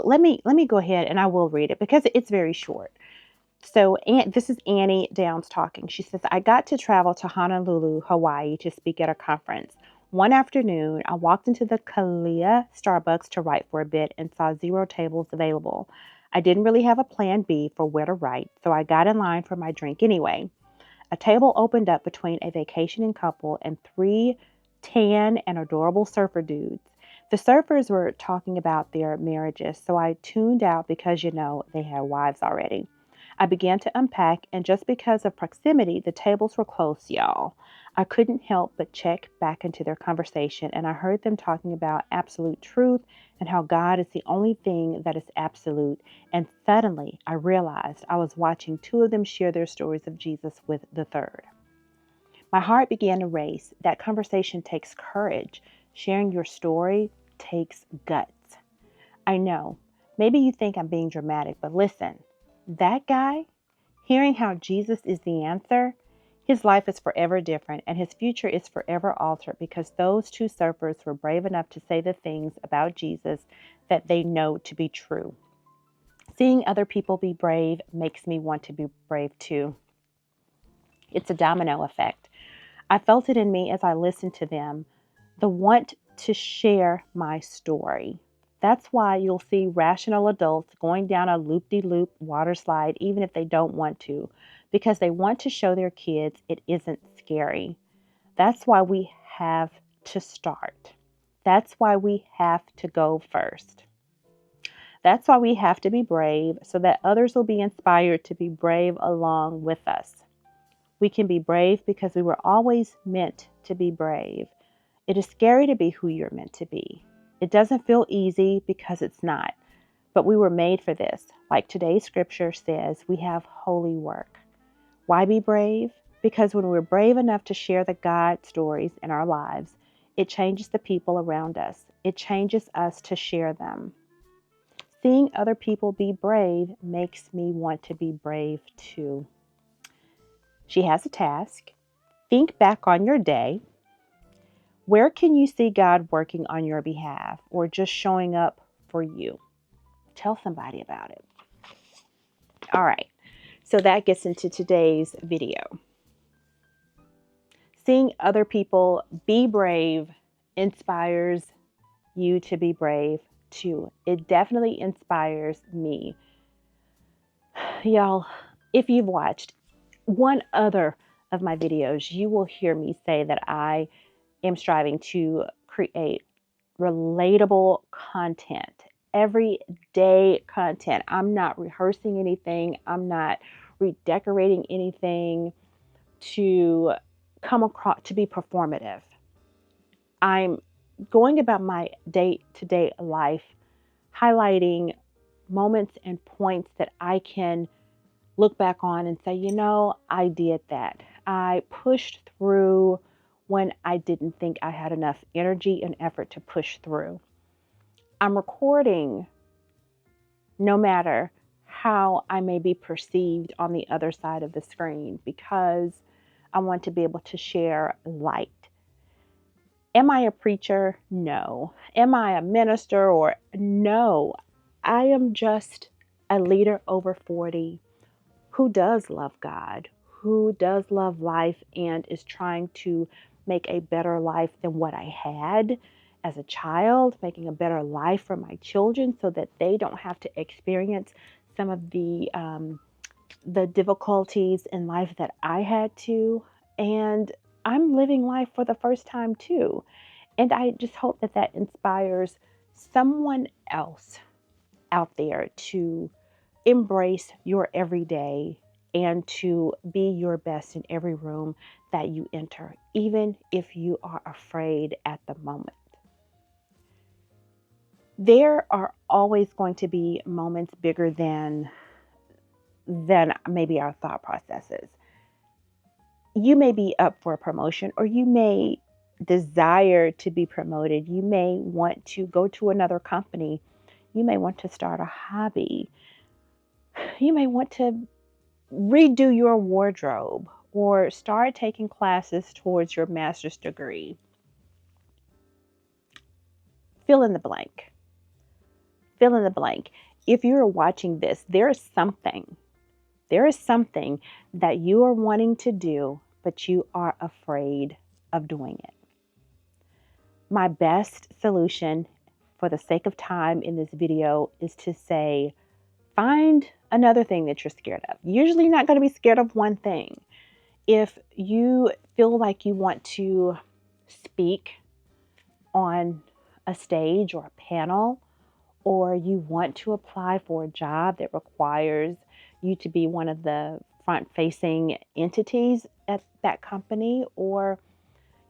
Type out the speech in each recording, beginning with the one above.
let me go ahead and I will read it because it's very short. So, this is Annie Downs talking. She says, I got to travel to Honolulu, Hawaii to speak at a conference. One afternoon, I walked into the Kalia Starbucks to write for a bit and saw 0 tables available. I didn't really have a plan B for where to write, so I got in line for my drink anyway. A table opened up between a vacationing couple and 3 tan and adorable surfer dudes. The surfers were talking about their marriages, so I tuned out because, they had wives already. I began to unpack, and just because of proximity, the tables were close, y'all. I couldn't help but check back into their conversation, and I heard them talking about absolute truth and how God is the only thing that is absolute. And suddenly, I realized I was watching 2 of them share their stories of Jesus with the third. My heart began to race. That conversation takes courage. Sharing your story takes guts. I know. Maybe you think I'm being dramatic, but listen, that guy, hearing how Jesus is the answer, his life is forever different and his future is forever altered because those 2 surfers were brave enough to say the things about Jesus that they know to be true. Seeing other people be brave makes me want to be brave too. It's a domino effect. I felt it in me as I listened to them, the want to share my story. That's why you'll see rational adults going down a loop-de-loop water slide even if they don't want to, because they want to show their kids it isn't scary. That's why we have to start. That's why we have to go first. That's why we have to be brave so that others will be inspired to be brave along with us. We can be brave because we were always meant to be brave. It is scary to be who you're meant to be. It doesn't feel easy because it's not, but we were made for this. Like today's scripture says, we have holy work. Why be brave? Because when we're brave enough to share the God stories in our lives, it changes the people around us. It changes us to share them. Seeing other people be brave makes me want to be brave too. She has a task. Think back on your day. Where can you see God working on your behalf or just showing up for you? Tell somebody about it. All right. So that gets into today's video. Seeing other people be brave inspires you to be brave too. It definitely inspires me. Y'all, if you've watched one other of my videos, you will hear me say that I am striving to create relatable content, everyday content. I'm not rehearsing anything. I'm not redecorating anything to come across to be performative. I'm going about my day-to-day life, highlighting moments and points that I can look back on and say, I did that. I pushed through when I didn't think I had enough energy and effort to push through. I'm recording no matter how I may be perceived on the other side of the screen because I want to be able to share light. Am I a preacher? No. Am I a minister? Or no. I am just a leader over 40 who does love God, who does love life and is trying to make a better life than what I had as a child, making a better life for my children so that they don't have to experience some of the difficulties in life that I had to. And I'm living life for the first time too. And I just hope that that inspires someone else out there to embrace your everyday and to be your best in every room that you enter, even if you are afraid at the moment. There are always going to be moments bigger than maybe our thought processes. You may be up for a promotion, or you may desire to be promoted. You may want to go to another company. You may want to start a hobby. You may want to redo your wardrobe or start taking classes towards your master's degree. Fill in the blank. Fill in the blank. If you're watching this, there is something that you are wanting to do, but you are afraid of doing it. My best solution for the sake of time in this video is to say, find another thing that you're scared of. Usually you're not going to be scared of one thing. If you feel like you want to speak on a stage or a panel, or you want to apply for a job that requires you to be one of the front-facing entities at that company, or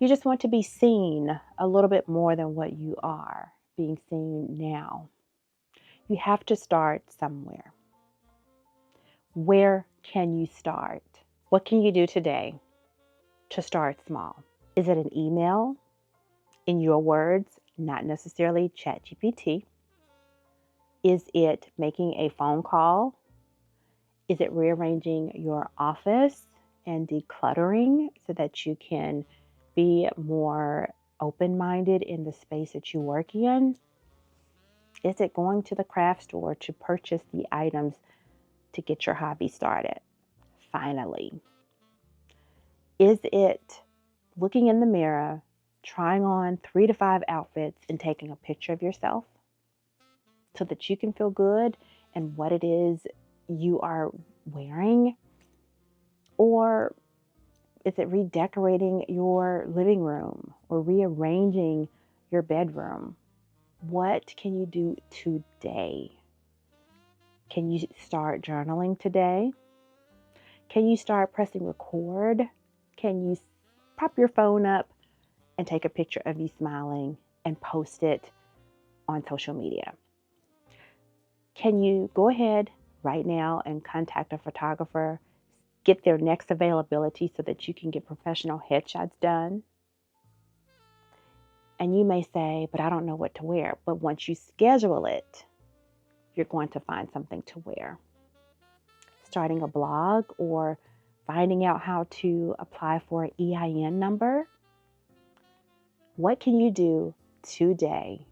you just want to be seen a little bit more than what you are being seen now, you have to start somewhere. Where can you start? What can you do today to start small? Is it an email? In your words, not necessarily ChatGPT. Is it making a phone call? Is it rearranging your office and decluttering so that you can be more open-minded in the space that you work in? Is it going to the craft store to purchase the items to get your hobby started? Finally, is it looking in the mirror, trying on 3 to 5 outfits and taking a picture of yourself so that you can feel good and what it is you are wearing? Or is it redecorating your living room or rearranging your bedroom? What can you do today? Can you start journaling today? Can you start pressing record? Can you prop your phone up and take a picture of you smiling and post it on social media? Can you go ahead right now and contact a photographer, get their next availability so that you can get professional headshots done? And you may say, but I don't know what to wear. But once you schedule it, you're going to find something to wear. Starting a blog or finding out how to apply for an EIN number. What can you do today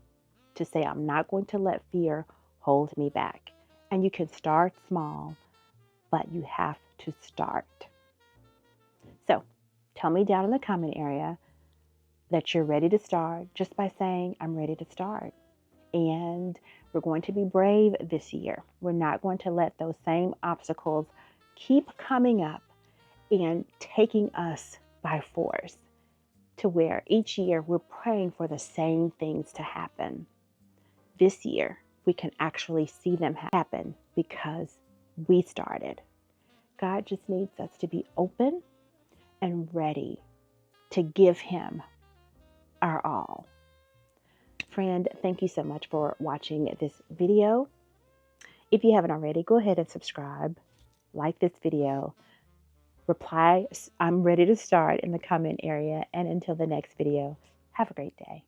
to say, I'm not going to let fear hold me back? And you can start small, but you have to start. So tell me down in the comment area that you're ready to start just by saying, I'm ready to start. And we're going to be brave this year. We're not going to let those same obstacles keep coming up and taking us by force, to where each year we're praying for the same things to happen. This year, we can actually see them happen because we started. God just needs us to be open and ready to give Him our all. Friend, thank you so much for watching this video. If you haven't already, go ahead and subscribe, like this video, reply, I'm ready to start in the comment area. And until the next video, have a great day.